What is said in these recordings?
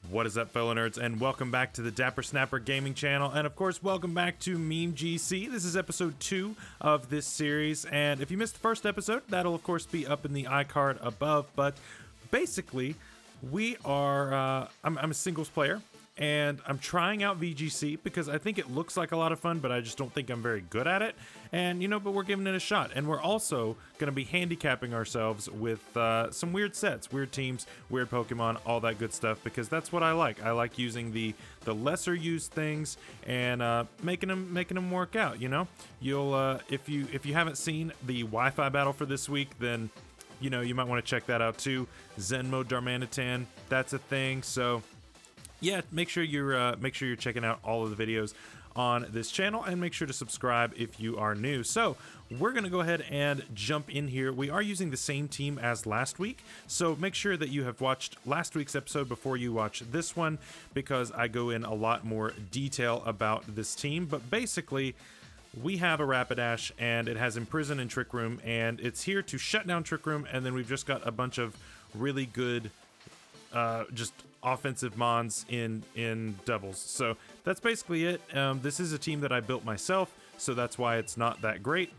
What is up, fellow nerds, and welcome back to the Dapper Snapper Gaming channel, and of course, welcome back to MemeGC. This is episode 2 of this series, and if you missed the first episode, that'll of course be up in the iCard above, but basically, we are, I'm a singles player, and I'm trying out VGC because I think it looks like a lot of fun, but I just don't think I'm very good at it. And, you know, but we're giving it a shot. And we're also going to be handicapping ourselves with some weird sets, weird teams, weird Pokemon, all that good stuff, because that's what I like. I like using the lesser used things and making them work out, you know? You'll if you haven't seen the Wi-Fi battle for this week, then you know, you might want to check that out too. Zenmo Darmanitan, that's a thing. So yeah, make sure you're checking out all of the videos on this channel, and make sure to subscribe if you are new. So we're gonna go ahead and jump in here. We are using the same team as last week, so make sure that you have watched last week's episode before you watch this one, because I go in a lot more detail about this team. But basically, we have a Rapidash, and it has Imprison and Trick Room, and it's here to shut down Trick Room, and then we've just got a bunch of really good just offensive mons in doubles. So that's basically it. This is a team that I built myself, so that's why it's not that great.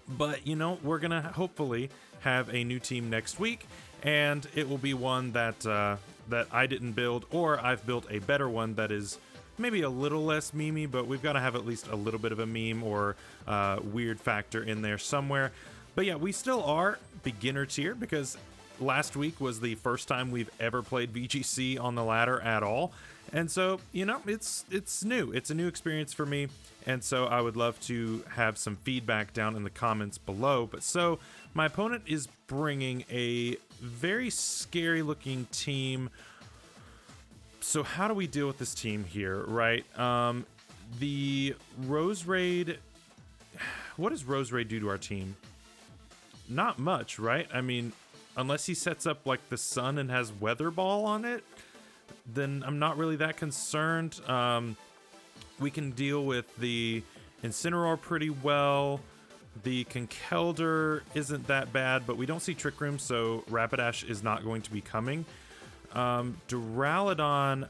But, you know, we're going to hopefully have a new team next week, and it will be one that that I didn't build, or I've built a better one that is maybe a little less memey, but we've got to have at least a little bit of a meme or weird factor in there somewhere. But yeah, we still are beginner tier, because last week was the first time we've ever played VGC on the ladder at all. And so, you know, it's new. It's a new experience for me. And so I would love to have some feedback down in the comments below. But so my opponent is bringing a very scary looking team. So how do we deal with this team here, right? The Rose Raid, what does Rose Raid do to our team? Not much, right? I mean, unless he sets up like the sun and has Weather Ball on it, then I'm not really that concerned. We can deal with the Incineroar pretty well. The Conkeldurr isn't that bad, but we don't see Trick Room, so Rapidash is not going to be coming. Duraludon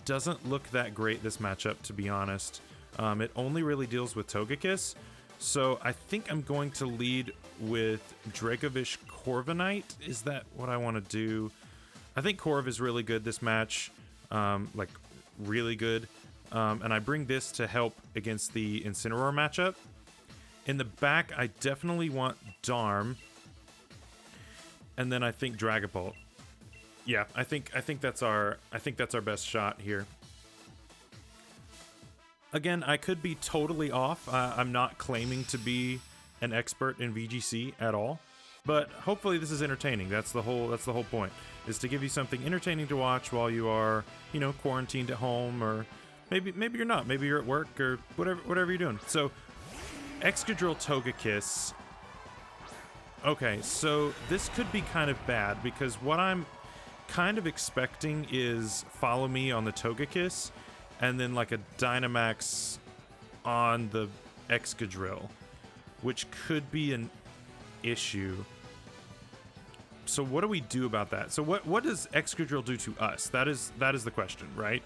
doesn't look that great this matchup, to be honest. It only really deals with Togekiss, so I think I'm going to lead with Dracovish Corviknight. Is that what I want to do? I think Corv is really good this match, like really good, and I bring this to help against the Incineroar matchup. In the back, I definitely want Darm, and then I think Dragapult. Yeah, I think that's our best shot here. Again, I could be totally off. I'm not claiming to be an expert in VGC at all, but hopefully this is entertaining. That's the whole point, is to give you something entertaining to watch while you are, you know, quarantined at home, or maybe you're not. Maybe you're at work, or whatever you're doing. So, Excadrill Togekiss. Okay, so this could be kind of bad, because what I'm kind of expecting is Follow Me on the Togekiss, and then like a Dynamax on the Excadrill, which could be an issue. So what do we do about that? So what does Excadrill do to us? That is the question, right?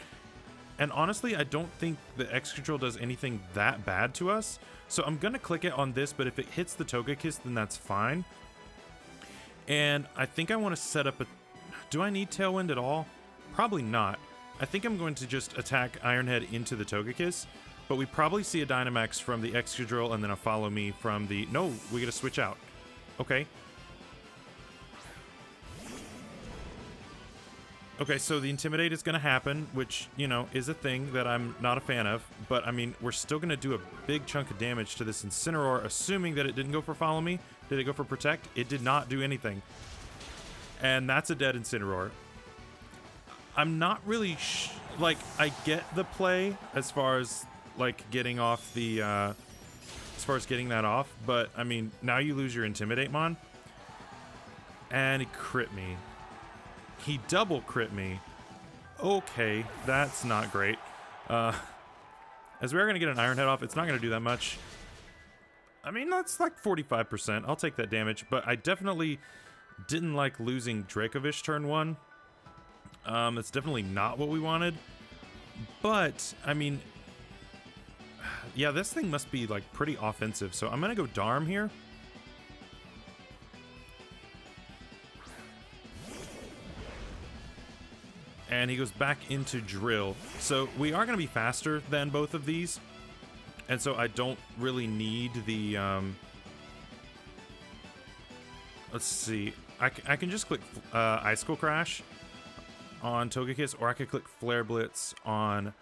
And honestly, I don't think the Excadrill does anything that bad to us. So I'm gonna click it on this, but if it hits the Togekiss, then that's fine. And I think I want to set up a... Do I need Tailwind at all? Probably not. I think I'm going to just attack Ironhead into the Togekiss, but we probably see a Dynamax from the Excadrill and then a Follow Me from the... No, we gotta switch out. Okay. Okay, so the Intimidate is gonna happen, which, you know, is a thing that I'm not a fan of, but I mean, we're still gonna do a big chunk of damage to this Incineroar, assuming that it didn't go for Follow Me. Did it go for Protect? It did not do anything. And that's a dead Incineroar. I'm not really like, I get the play as far as like getting off the as far as getting that off, but I mean, now you lose your Intimidate Mon, and he crit me. He double crit me. Okay, that's not great. As we are gonna get an Iron Head off, it's not gonna do that much. I mean, that's like 45%. I'll take that damage, but I definitely didn't like losing Dracovish turn 1. It's definitely not what we wanted. But, I mean, yeah, this thing must be, like, pretty offensive. So I'm going to go Darm here. And he goes back into Drill. So we are going to be faster than both of these. And so I don't really need the... let's see. I can just click Icicle Crash on Togekiss, or I could click Flare Blitz on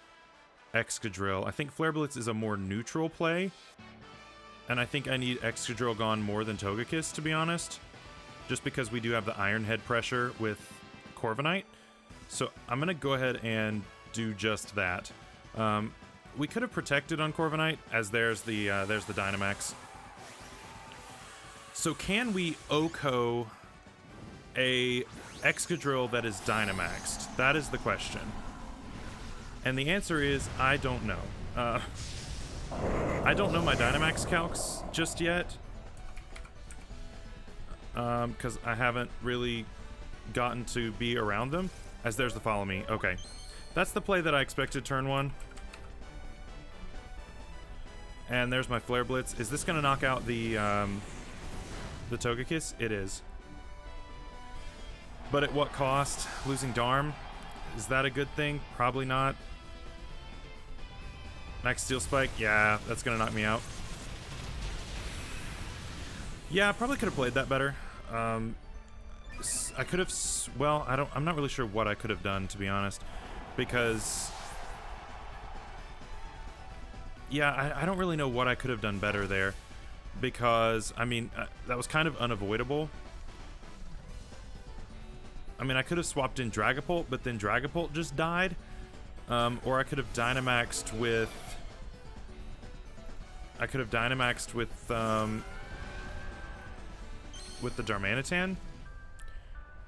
Excadrill. I think Flare Blitz is a more neutral play. And I think I need Excadrill gone more than Togekiss, to be honest. Just because we do have the Iron Head pressure with Corviknight. So I'm going to go ahead and do just that. We could have protected on Corviknight, as there's the Dynamax. So can we OHKO a Excadrill that is Dynamaxed? That is the question. And the answer is, I don't know. I don't know my Dynamax calcs just yet. Because I haven't really gotten to be around them. As there's the Follow Me. Okay. That's the play that I expected turn 1. And there's my Flare Blitz. Is this going to knock out the Togekiss? It is. But at what cost? Losing Darm? Is that a good thing? Probably not. Max Steel Spike? Yeah, that's going to knock me out. Yeah, I probably could have played that better. I could have, well, I'm not really sure what I could have done, to be honest, because, yeah, I don't really know what I could have done better there, because, I mean, that was kind of unavoidable. I mean, I could have swapped in Dragapult, but then Dragapult just died, or I could have Dynamaxed with, with the Darmanitan.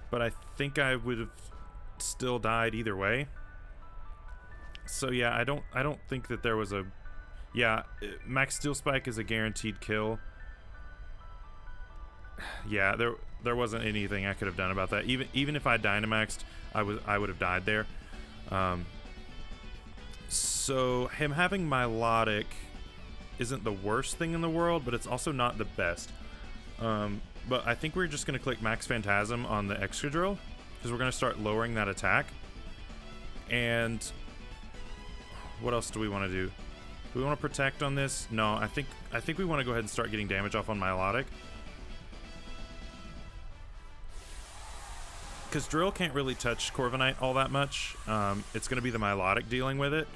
But I think I would have still died either way. So yeah, I don't think that there was a... Yeah, Max Steel Spike is a guaranteed kill. Yeah, there wasn't anything I could have done about that. Even if I Dynamaxed, I would have died there. So him having Milotic isn't the worst thing in the world, but it's also not the best. But I think we're just going to click Max Phantasm on the Excadrill, because we're going to start lowering that attack. And what else do we want to do? Do we want to protect on this? No, I think we want to go ahead and start getting damage off on Milotic. Because Drill can't really touch Corviknight all that much. It's going to be the Milotic dealing with it.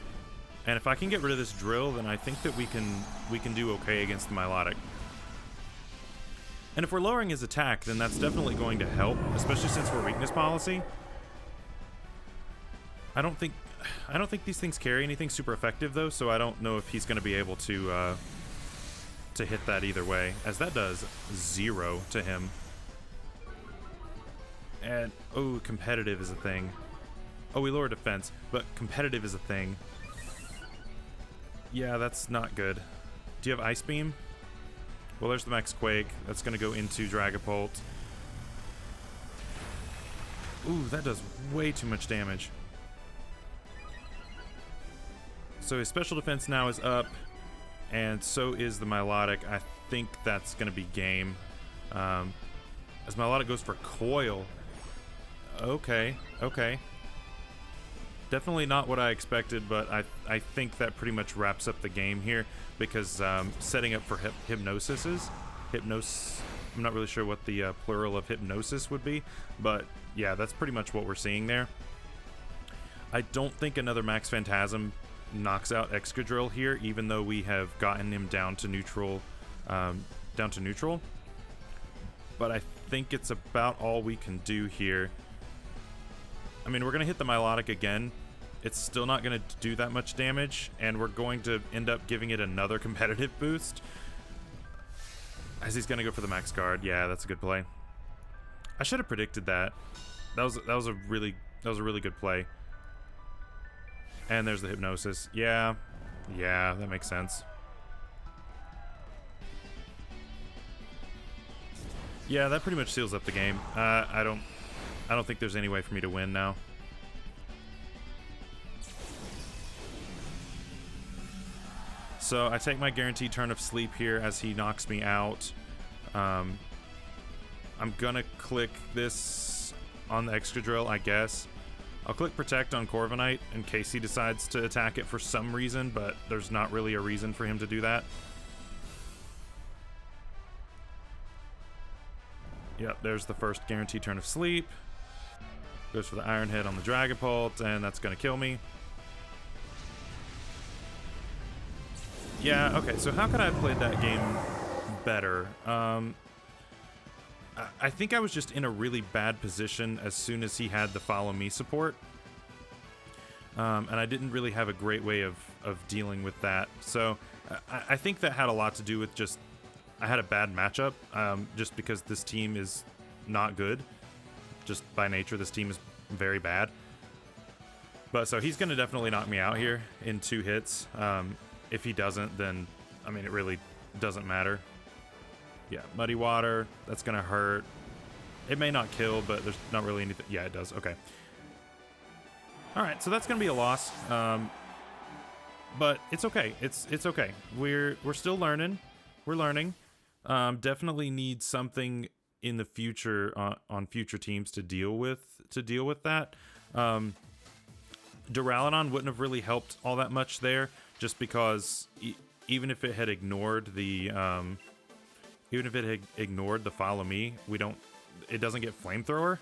And if I can get rid of this Drill, then I think that we can do okay against the Milotic. And if we're lowering his attack, then that's definitely going to help, especially since we're weakness policy. I don't think these things carry anything super effective though, so I don't know if he's going to be able to hit that either way, as that does 0 to him. And oh, competitive is a thing. Oh, we lower defense, but competitive is a thing. Yeah, that's not good. Do you have Ice Beam? Well, there's the Max Quake. That's going to go into Dragapult. Ooh, that does way too much damage. So his special defense now is up, and so is the Milotic. I think that's going to be game. As Milotic goes for Coil. Okay, okay. Definitely not what I expected, but I think that pretty much wraps up the game here, because setting up for Hypnosis is... I'm not really sure what the plural of Hypnosis would be, but yeah, that's pretty much what we're seeing there. I don't think another Max Phantasm knocks out Excadrill here, even though we have gotten him down to neutral. But I think it's about all we can do here. I mean, we're going to hit the Milotic again. It's still not going to do that much damage, and we're going to end up giving it another competitive boost. As he's going to go for the Max Guard. Yeah, that's a good play. I should have predicted that. That was a really good play. And there's the Hypnosis. Yeah, that makes sense. Yeah, that pretty much seals up the game. I don't think there's any way for me to win now. So I take my guaranteed turn of sleep here as he knocks me out. I'm gonna click this on the Excadrill, I guess. I'll click Protect on Corviknight in case he decides to attack it for some reason, but there's not really a reason for him to do that. Yep, there's the first guaranteed turn of sleep. Goes for the Iron Head on the Dragapult, and that's gonna kill me. Yeah, okay, so how could I have played that game better? I think I was just in a really bad position as soon as he had the Follow Me support. And I didn't really have a great way of dealing with that. So I think that had a lot to do with just, I had a bad matchup, just because this team is not good. Just by nature, this team is very bad. But so he's going to definitely knock me out here in 2 hits. If he doesn't, then, I mean, it really doesn't matter. Yeah, Muddy Water, that's going to hurt. It may not kill, but there's not really anything. Yeah, it does. Okay. All right, so that's going to be a loss. But it's okay. It's okay. We're still learning. We're learning. Definitely need something in the future on future teams to deal with that. Duraludon wouldn't have really helped all that much there, just because even if it had ignored the Follow Me, it doesn't get Flamethrower,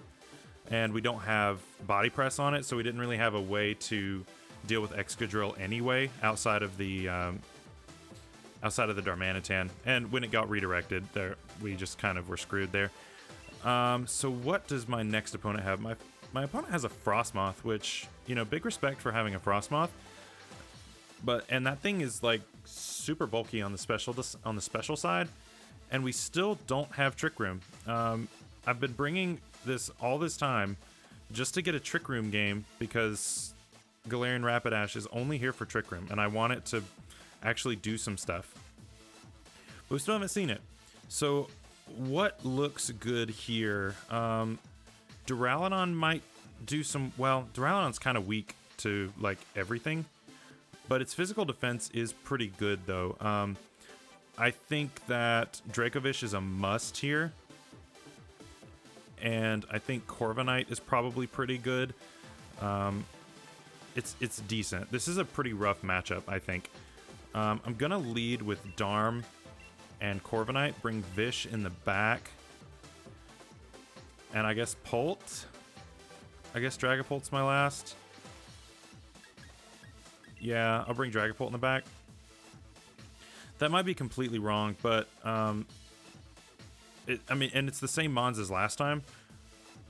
and we don't have Body Press on it, so we didn't really have a way to deal with Excadrill anyway outside of the Darmanitan. And when it got redirected, there we just kind of were screwed there. So what does my next opponent have? My opponent has a Frostmoth, which, you know, big respect for having a Frostmoth. And that thing is like super bulky on the special side, and we still don't have Trick Room. I've been bringing this all this time just to get a Trick Room game because Galarian Rapidash is only here for Trick Room, and I want it to actually do some stuff. But we still haven't seen it. So what looks good here? Duraludon might do some... Well, Duraludon's kind of weak to, like, everything. But its physical defense is pretty good, though. I think that Dracovish is a must here. And I think Corviknight is probably pretty good. It's decent. This is a pretty rough matchup, I think. I'm going to lead with Darm and Corviknight. Bring Vish in the back. And I guess Pult. I guess Dragapult's my last. Yeah, I'll bring Dragapult in the back. That might be completely wrong, but I mean, and it's the same mons as last time,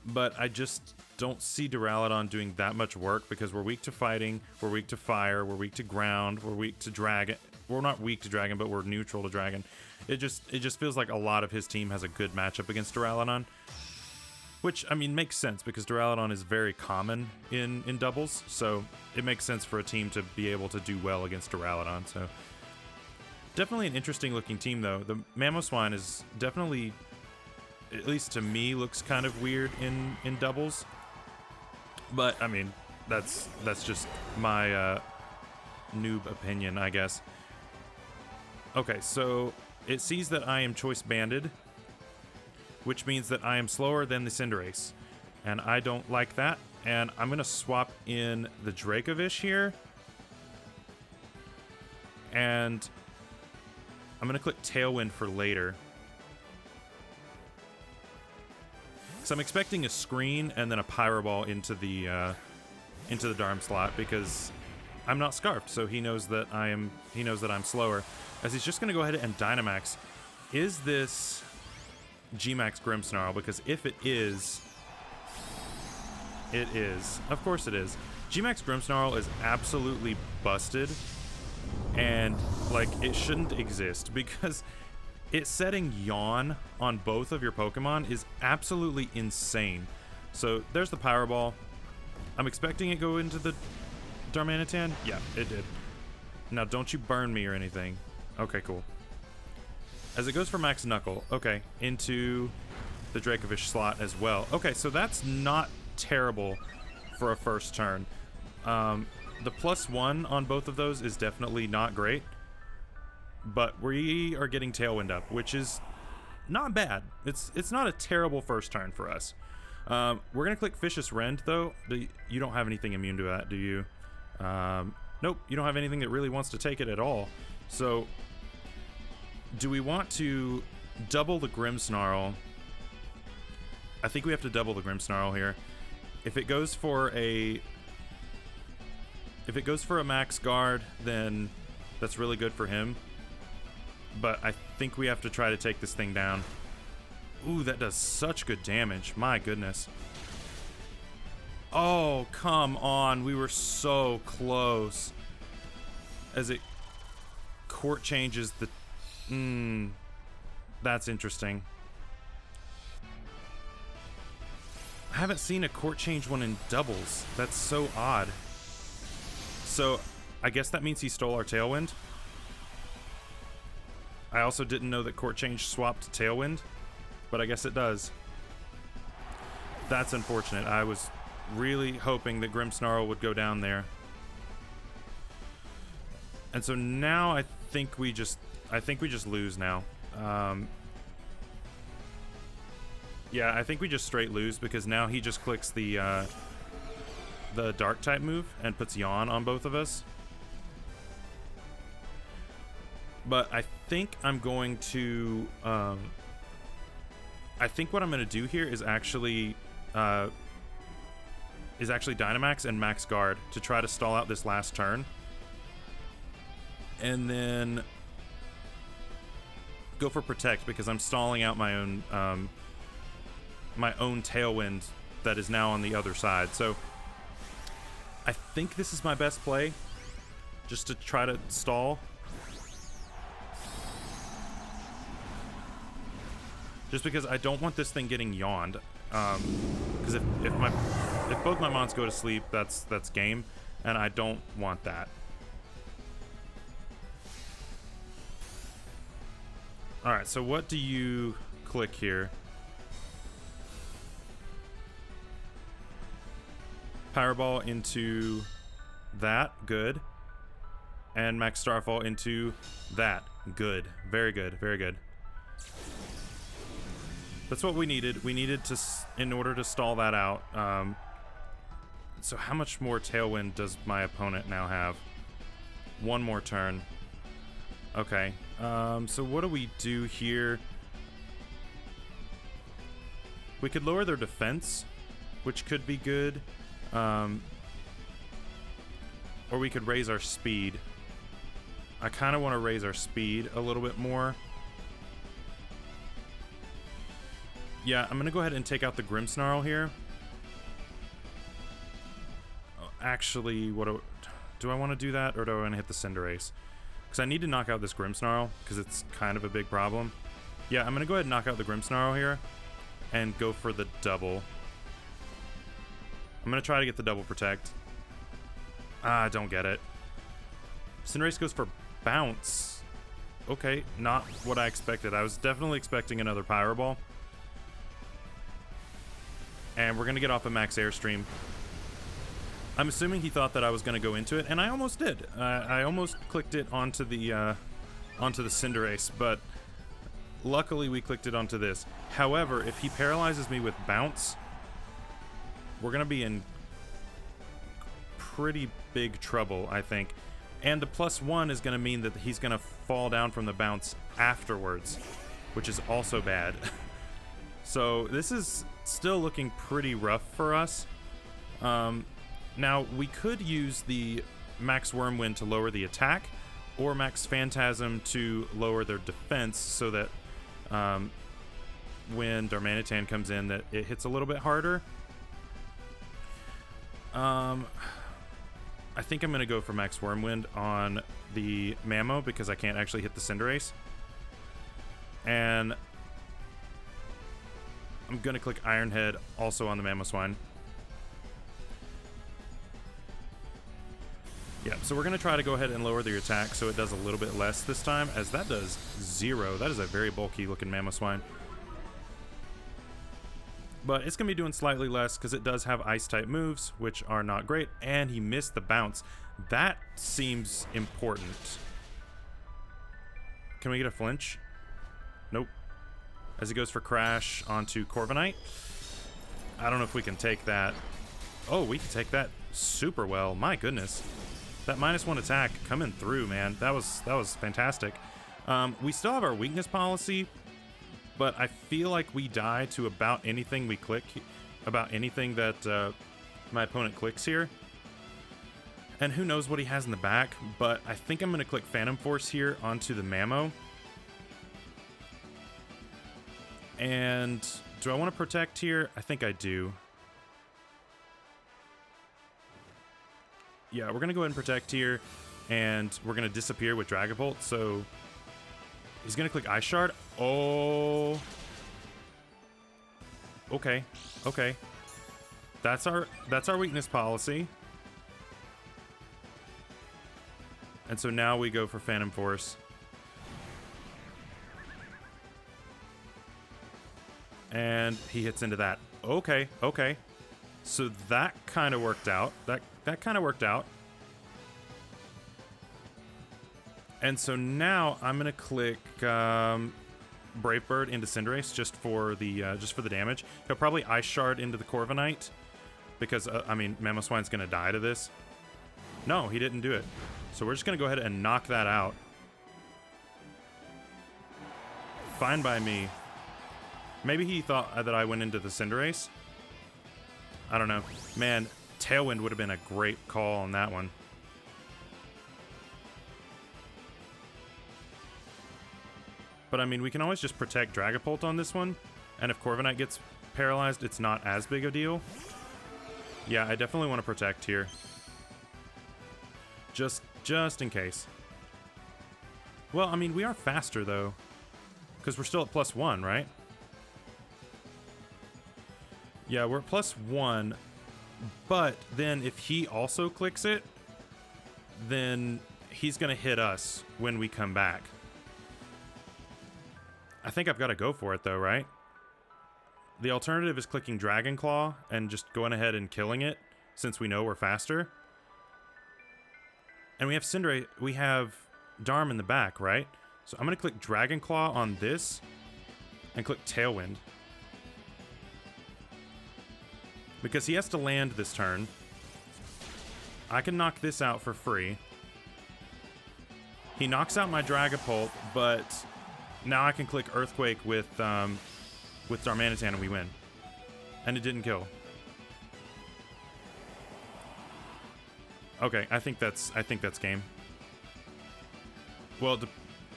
but I just don't see Duraludon doing that much work because we're weak to fighting, we're weak to fire, we're weak to ground, we're weak to dragon. We're not weak to dragon, but we're neutral to dragon. It just feels like a lot of his team has a good matchup against Duraludon. Which, I mean, makes sense because Duraludon is very common in doubles, so it makes sense for a team to be able to do well against Duraludon. So definitely an interesting looking team, though. The Mamoswine is definitely, at least to me, looks kind of weird in doubles. But, I mean, that's just my noob opinion, I guess. Okay, so it sees that I am Choice Banded, which means that I am slower than the Cinderace. And I don't like that. And I'm going to swap in the Dracovish here. And I'm going to click Tailwind for later. So I'm expecting a screen and then a Pyro Ball into the Darm slot because I'm not Scarfed, so he knows that I'm slower. As he's just going to go ahead and Dynamax. Is this G-Max Grimmsnarl? Because if it is, it is. Of course it is. G-Max Grimmsnarl is absolutely busted, and like it shouldn't exist because it's setting Yawn on both of your Pokemon is absolutely insane. So there's the Power Ball. I'm expecting it go into the Darmanitan. Yeah, it did. Now don't you burn me or anything. Okay, cool. As it goes for Max Knuckle, okay, into the Dracovish slot as well. Okay, so that's not terrible for a first turn. The +1 on both of those is definitely not great. but we are getting Tailwind up, which is not bad. It's not a terrible first turn for us. We're gonna click Vicious Rend though. You don't have anything immune to that, do you? Nope, you don't have anything that really wants to take it at all. So do we want to double the Grimmsnarl? I think we have to double the Grimmsnarl here. If it goes for a max guard, then that's really good for him. But I think we have to try to take this thing down. Ooh, that does such good damage. My goodness. Oh, come on. We were so close. As it court changes the... that's interesting. I haven't seen a court change one in doubles. That's so odd. So, I guess that means he stole our Tailwind. I also didn't know that court change swapped to Tailwind, but I guess it does. That's unfortunate. I was really hoping that Grimmsnarl would go down there. And so now I think we just lose now. Yeah, I think we just straight lose because now he just clicks the dark type move and puts Yawn on both of us. But I think I'm going to I think what I'm going to do here is actually Dynamax and Max Guard to try to stall out this last turn. And then go for Protect because I'm stalling out my own Tailwind that is now on the other side. So I think this is my best play, just to try to stall. Just because I don't want this thing getting yawned. Because if both my mons go to sleep, that's game, and I don't want that. All right, so what do you click here? Powerball into that, good. And Max Starfall into that, good. Very good, very good. That's what we needed. We needed to, in order to stall that out. So how much more Tailwind does my opponent now have? One more turn. Okay. So what do we do here? We could lower their defense, which could be good. Or we could raise our speed. I kind of want to raise our speed a little bit more. Yeah, I'm going to go ahead and take out the Grimmsnarl here. Actually, do I want to do that, or do I want to hit the Cinderace? Because I need to knock out this Grimmsnarl, because it's kind of a big problem. Yeah, I'm going to go ahead and knock out the Grimmsnarl here, and go for the double. I'm going to try to get the double Protect. I don't get it. Cinderace goes for Bounce. Okay, not what I expected. I was definitely expecting another Powerball. And we're going to get off a Max Airstream. I'm assuming he thought that I was going to go into it, and I almost did. I almost clicked it onto the Cinderace, but luckily we clicked it onto this. However, if he paralyzes me with Bounce, we're going to be in pretty big trouble, I think. And the +1 is going to mean that he's going to fall down from the Bounce afterwards, which is also bad. So this is still looking pretty rough for us. Now, we could use the Max Wormwind to lower the attack, or Max Phantasm to lower their defense, so that when Darmanitan comes in, that it hits a little bit harder. I think I'm going to go for Max Wormwind on the Mamo, because I can't actually hit the Cinderace. And I'm going to click Iron Head also on the Mamoswine. Yeah, so we're going to try to go ahead and lower the attack so it does a little bit less this time, as that does 0. That is a very bulky looking Mamoswine. But it's going to be doing slightly less because it does have Ice type moves, which are not great, and he missed the Bounce. That seems important. Can we get a flinch? Nope. As he goes for crash onto Corviknight. I don't know if we can take that. Oh, we can take that super well. My goodness. That -1 attack coming through, man. That was fantastic. We still have our weakness policy, but I feel like we die to about anything we click, about anything that my opponent clicks here. And who knows what he has in the back, but I think I'm going to click Phantom Force here onto the Mamo. And do I want to protect here? I think I do. Yeah, we're going to go ahead and protect here, and we're going to disappear with Dragapult, so he's going to click Ice Shard. Oh. Okay. Okay. That's our weakness policy. And so now we go for Phantom Force. And he hits into that. Okay, okay. So that kind of worked out. That kind of worked out. And so now I'm gonna click Brave Bird into Cinderace just for the damage. He'll probably Ice Shard into the Corviknight because I mean Mamoswine's gonna die to this. No, he didn't do it. So we're just gonna go ahead and knock that out. Fine by me. Maybe he thought that I went into the Cinderace. I don't know. Man, Tailwind would have been a great call on that one. But I mean, we can always just protect Dragapult on this one. And if Corviknight gets paralyzed, it's not as big a deal. Yeah, I definitely want to protect here. Just in case. Well, I mean, we are faster, though. Because we're still at +1, right? Yeah, we're at +1. But then if he also clicks it, then he's going to hit us when we come back. I think I've got to go for it, though, right? The alternative is clicking Dragon Claw and just going ahead and killing it, since we know we're faster. And we have Cinderace, we have Darm in the back, right? So I'm going to click Dragon Claw on this and click Tailwind. Because he has to land this turn. I can knock this out for free. He knocks out my Dragapult, but now I can click Earthquake with Darmanitan and we win. And it didn't kill. Okay, I think that's game. Well,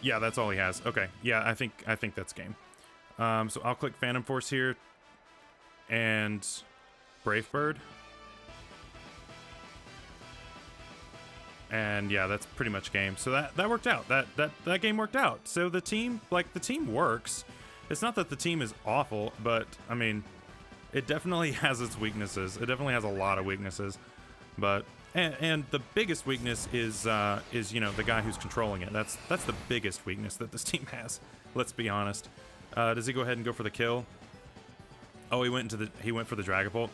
yeah, that's all he has. Okay, yeah, I think that's game. So I'll click Phantom Force here and Brave Bird. And yeah, that's pretty much game. So that worked out. That game worked out. So the team works. It's not that the team is awful, but I mean, it definitely has its weaknesses. It definitely has a lot of weaknesses. But and the biggest weakness is you know, the guy who's controlling it. That's the biggest weakness that this team has. Let's be honest. Does he go ahead and go for the kill? Oh, he went for the Dragapult.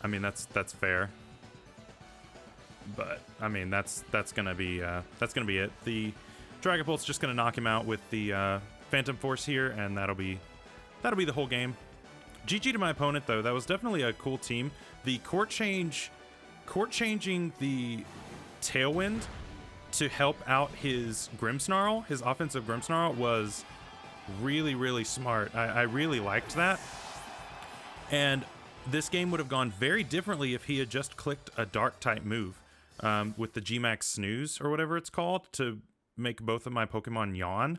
I mean, that's fair. But I mean, that's gonna be it. The Dragapult's just gonna knock him out with the Phantom Force here, and that'll be the whole game. GG to my opponent, though. That was definitely a cool team. The court changing the Tailwind to help out his Grimmsnarl, his offensive Grimmsnarl, was really, really smart. I really liked that. And this game would have gone very differently if he had just clicked a dark type move with the Gmax Snooze or whatever it's called to make both of my Pokemon yawn.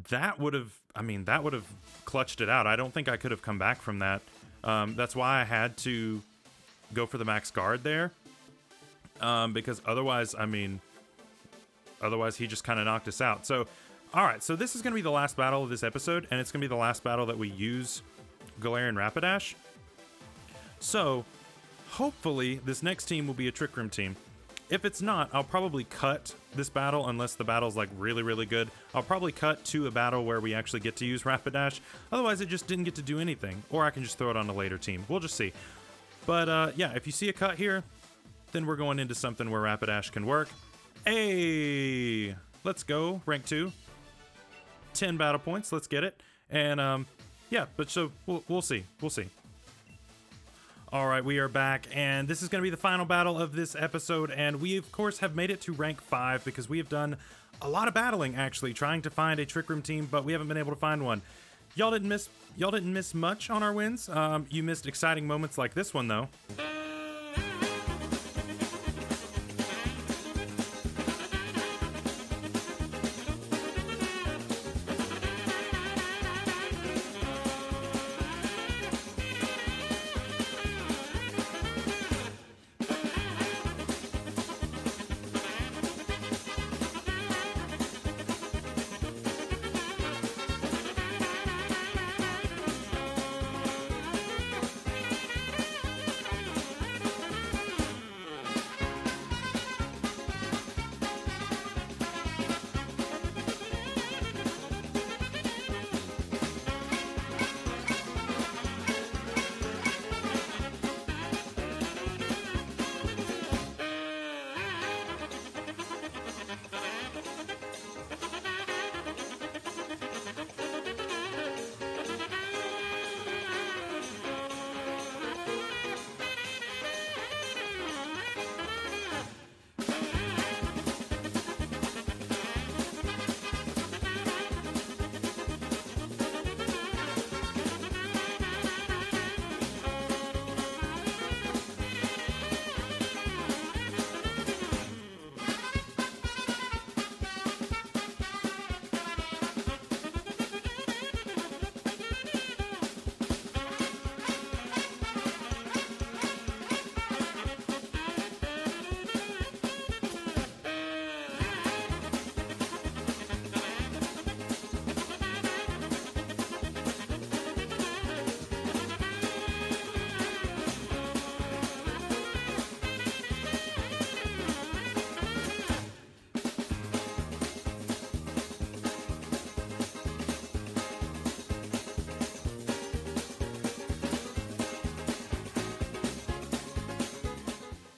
That would have clutched it out. I don't think I could have come back from that. That's why I had to go for the max guard there. Because otherwise he just kind of knocked us out. So, all right. So this is going to be the last battle of this episode, and it's going to be the last battle that we use Galarian Rapidash. So, hopefully, this next team will be a Trick Room team. If it's not, I'll probably cut this battle unless the battle's like really, really good. I'll probably cut to a battle where we actually get to use Rapidash. Otherwise, it just didn't get to do anything. Or I can just throw it on a later team. We'll just see. But yeah, if you see a cut here, then we're going into something where Rapidash can work. Hey! Let's go. Rank 2. 10 battle points. Let's get it. And yeah, but so we'll see. We'll see. All right, we are back, and this is going to be the final battle of this episode, and we, of course, have made it to rank 5 because we have done a lot of battling, actually, trying to find a Trick Room team, but we haven't been able to find one. Y'all didn't miss much on our wins. You missed exciting moments like this one, though.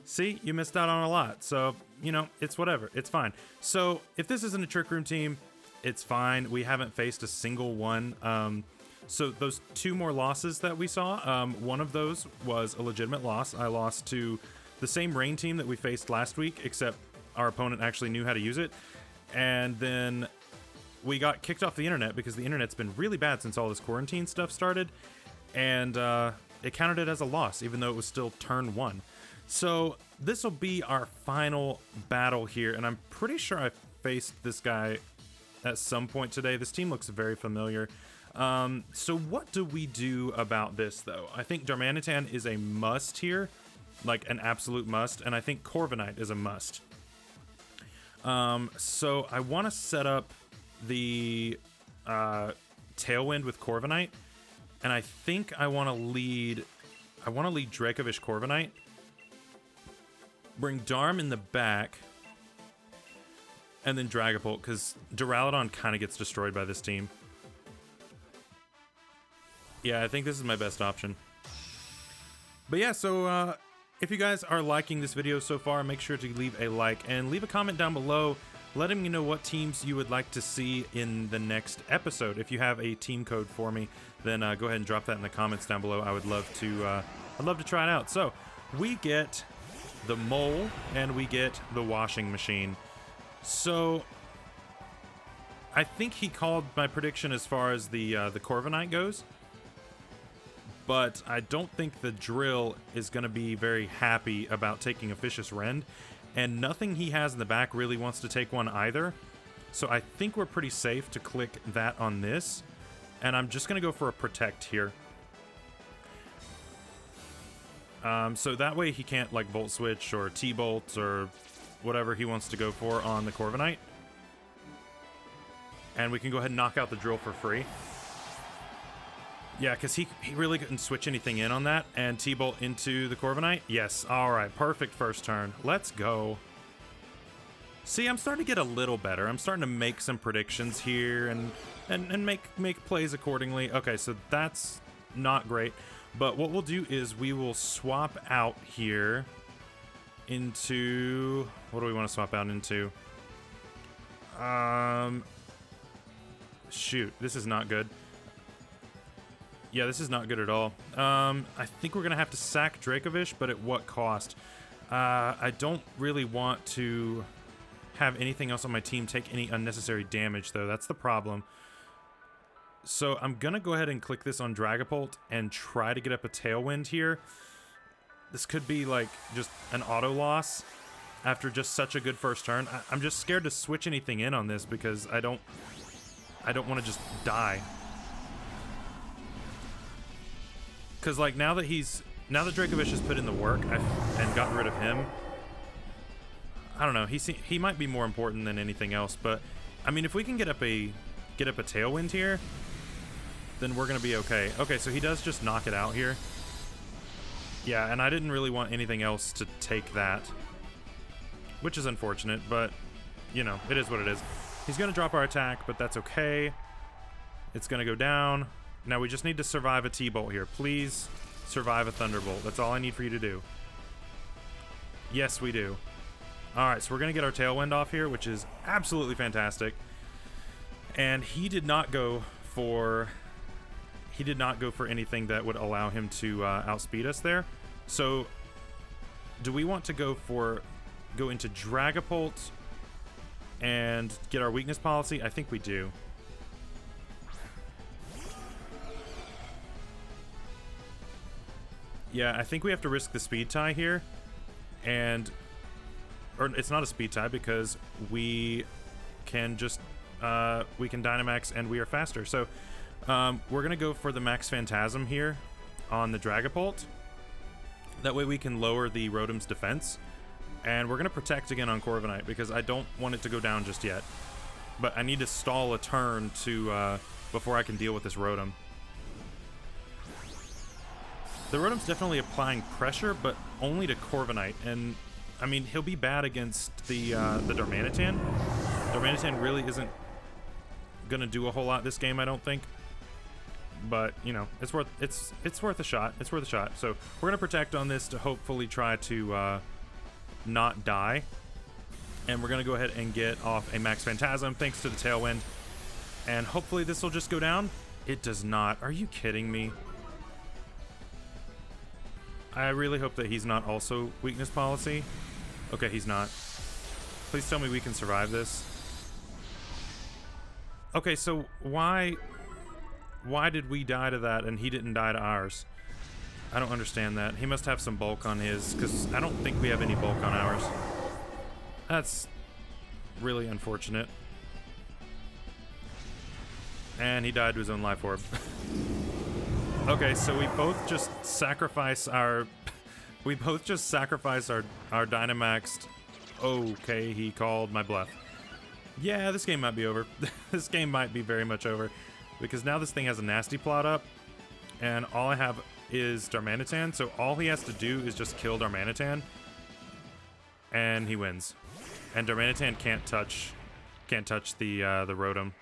See, you missed out on a lot. So, you know, it's whatever. It's fine. So, if this isn't a Trick Room team, it's fine. We haven't faced a single one. So those 2 more losses that we saw, one of those was a legitimate loss. I lost to the same rain team that we faced last week, except our opponent actually knew how to use it. And then we got kicked off the internet because the internet's been really bad since all this quarantine stuff started. And it counted it as a loss, even though it was still turn 1. So this will be our final battle here, and I'm pretty sure I faced this guy at some point today. This team looks very familiar. So what do we do about this, though? I think Darmanitan is a must here, like an absolute must, and I think Corviknight is a must. So I want to set up the Tailwind with Corviknight, and I think I want to lead Dracovish Corviknight. Bring Darm in the back, and then Dragapult, because Duraludon kind of gets destroyed by this team. Yeah, I think this is my best option. But yeah, so if you guys are liking this video so far, make sure to leave a like and leave a comment down below letting me know what teams you would like to see in the next episode. If you have a team code for me, then go ahead and drop that in the comments down below. I would love to try it out. So we get the mole, and we get the washing machine. So I think he called my prediction as far as the Corviknight goes, but I don't think the drill is going to be very happy about taking a Vicious Rend, and nothing he has in the back really wants to take one either. So I think we're pretty safe to click that on this, and I'm just going to go for a protect here. So that way he can't like Volt Switch or T-Bolt or whatever he wants to go for on the Corviknight. And we can go ahead and knock out the drill for free. Yeah, because he really couldn't switch anything in on that. And T-Bolt into the Corviknight. Yes, alright, perfect first turn. Let's go. See, I'm starting to get a little better. I'm starting to make some predictions here and make plays accordingly. Okay, so that's not great. But what we'll do is we will swap out here into... What do we want to swap out into? Shoot, this is not good. Yeah, this is not good at all. I think we're going to have to sack Dracovish, but at what cost? I don't really want to have anything else on my team take any unnecessary damage, though. That's the problem. So I'm going to go ahead and click this on Dragapult and try to get up a Tailwind here. This could be, like, just an auto loss after just such a good first turn. I'm just scared to switch anything in on this because I don't want to just die. Because, like, now that Dracovish has put in the work and gotten rid of him, I don't know. He might be more important than anything else. But I mean, if we can get up a Tailwind here, then we're gonna be okay. Okay, so he does just knock it out here. Yeah, and I didn't really want anything else to take that, which is unfortunate. But you know, it is what it is. He's gonna drop our attack, but that's okay. It's gonna go down. Now we just need to survive a T-Bolt here. Please survive a Thunderbolt. That's all I need for you to do. Yes, we do. Alright, so we're going to get our Tailwind off here, which is absolutely fantastic. And he did not go for anything that would allow him to outspeed us there. So do we want to go into Dragapult and get our weakness policy? I think we do. Yeah, I think we have to risk the speed tie here, or it's not a speed tie because we can just we can Dynamax and we are faster. So we're gonna go for the Max Phantasm here on the Dragapult. That way we can lower the Rotom's defense, and we're gonna protect again on Corviknight because I don't want it to go down just yet. But I need to stall a turn to before I can deal with this Rotom. The Rotom's definitely applying pressure, but only to Corviknight, and I mean he'll be bad against the Darmanitan. Darmanitan really isn't gonna do a whole lot this game, I don't think. But you know, it's worth a shot. It's worth a shot. So we're gonna protect on this to hopefully try to not die, and we're gonna go ahead and get off a Max Phantasm thanks to the Tailwind, and hopefully this will just go down. It does not. Are you kidding me? I really hope that he's not also weakness policy. Okay, he's not. Please tell me we can survive this. Okay, so why did we die to that and he didn't die to ours? I don't understand that. He must have some bulk on his, because I don't think we have any bulk on ours. That's really unfortunate. And he died to his own life orb. Okay, so we both just sacrifice our Dynamaxed. Okay, he called my bluff. Yeah, this game might be over. This game might be very much over, because now this thing has a nasty plot up, and all I have is Darmanitan, so all he has to do is just kill Darmanitan, and he wins. And Darmanitan can't touch the Rotom.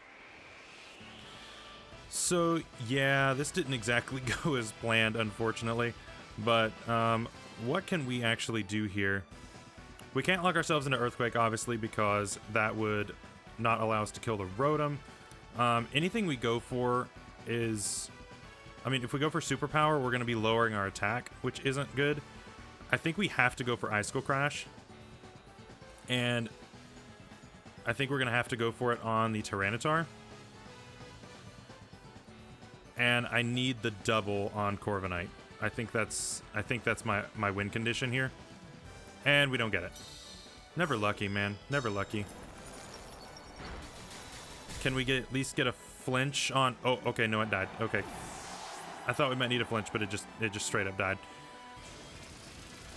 So yeah, this didn't exactly go as planned, unfortunately. But what can we actually do here? We can't lock ourselves into Earthquake, obviously, because that would not allow us to kill the Rotom. Anything we go for is... I mean, if we go for Superpower, we're going to be lowering our attack, which isn't good. I think we have to go for Icicle Crash. And I think we're going to have to go for it on the Tyranitar. And I need the double on Corviknight. I think that's my win condition here. And we don't get it. Never lucky, man. Never lucky. Can we at least get a flinch on... Oh, okay, no, it died. Okay. I thought we might need a flinch, but it just straight up died.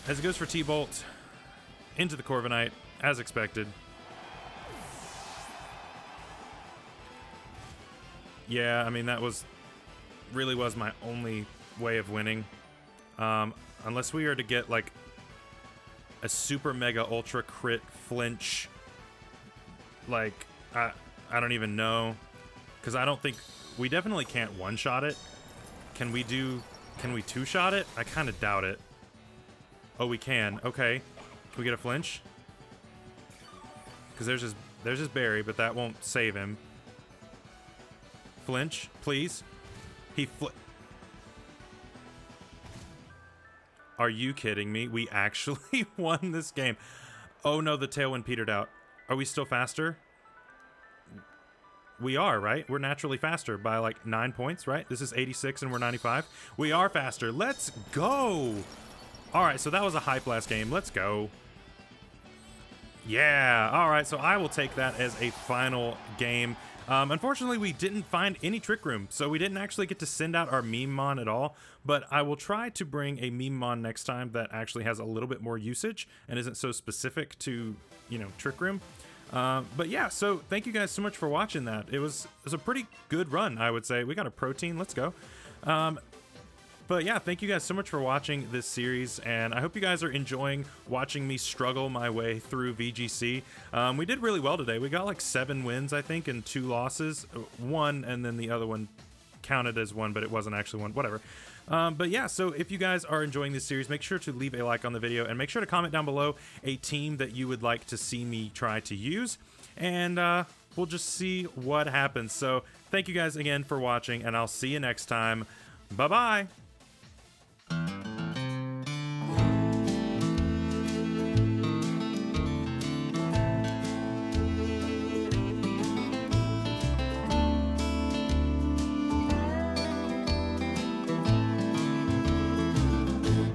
As it goes for T-Bolt, into the Corviknight, as expected. Yeah, I mean, that really was my only way of winning. Unless we are to get, like, a super mega ultra crit flinch. Like, I don't even know. Because I don't think... We definitely can't one-shot it. Can we two-shot it? I kind of doubt it. Oh, we can. Okay. Can we get a flinch? Because there's his berry, but that won't save him. flinch, please. Are you kidding me? We actually won this game. Oh no, the tailwind petered out. Are we still faster? We are, right? We're naturally faster by like 9 points, right? This is 86 and we're 95. We are faster. Let's go. All right, so that was a hype last game. Let's go. Yeah. All right, so I will take that as a final game. Unfortunately, we didn't find any trick room, so we didn't actually get to send out our meme mon at all, but I will try to bring a meme mon next time that actually has a little bit more usage and isn't so specific to, you know, trick room. But yeah, so thank you guys so much for watching that. It was a pretty good run, I would say. We got a protein. Let's go. But yeah, thank you guys so much for watching this series, and I hope you guys are enjoying watching me struggle my way through VGC. We did really well today. We got like 7 wins, I think, and 2 losses. 1, and then the other one counted as 1, but it wasn't actually 1. Whatever. But yeah, so if you guys are enjoying this series, make sure to leave a like on the video, and make sure to comment down below a team that you would like to see me try to use, and we'll just see what happens. So thank you guys again for watching, and I'll see you next time. Bye-bye!